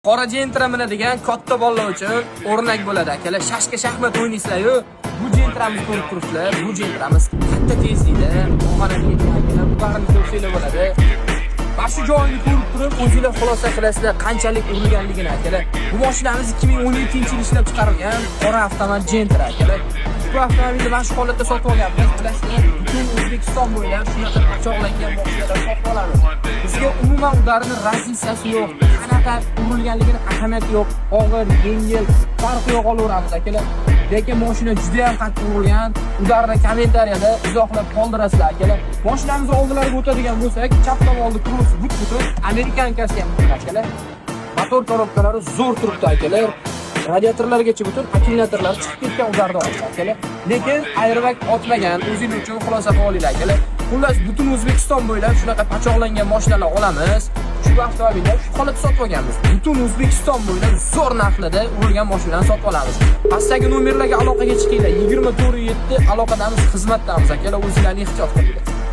Qora jentra minadigan katta bolalar uchun o'rnak bo'ladi akalar. Shashka shaxmat o'ynaysizlar-yu, bu jentramiz ko'rib turibsizlar. Bu jentramiz katta tezlikda, oxirgi yetganlar bu barini ko'rsanglar bo'ladi. Mana shu joyini ko'rib turib, o'zingizlar xulosa qilasizlar qanchalik urilganligini akalar. Bu mashinamiz 2017-yil ishlab chiqarilgan qora avtomat jentra akalar. Bu avtomobilni mana shu holatda sotib olganmiz. Bilasizlar, butun O'zbekiston bo'ylab shunaqa qochoqlangan mashinalar sotib olamiz. Bizga umuman ularning raziyasi yo'q. Qanaqa urilganligini ahamiyati yo'q. Og'ir, yengil farqi yo'q olaveramiz akalar. Lekin mashina juda ham qattiq urilgan. Ularni kommentariyada izohlab qoldirasizlar akalar. Mashinamizni oldilariga o'tadigan bo'lsak, chap tomonda kursi but-butun, amerikankasi ham butun akalar. Motor korobkalari zo'r turibdi akalar. Radiatorlargacha butun akkumulyatorlar chiqib ketgan ulardan akalar. Lekin airbag otmagan, o'zingiz uchun xulosa qilib olinglar akalar. Xullas butun O'zbekiston bo'ylab shunaqa pachoqlangan mashinalar olamiz. Shu avtomobilni shu holatda sotib olganmiz. Butun O'zbekiston bo'ylab zo'r narxlarda urilgan mashinani sotib olamiz. Pastdagi nomerlarga aloqaga chiqinglar. 24/7 aloqadamiz, xizmatdamiz akalar. O'zingizlarni ehtiyot qiling.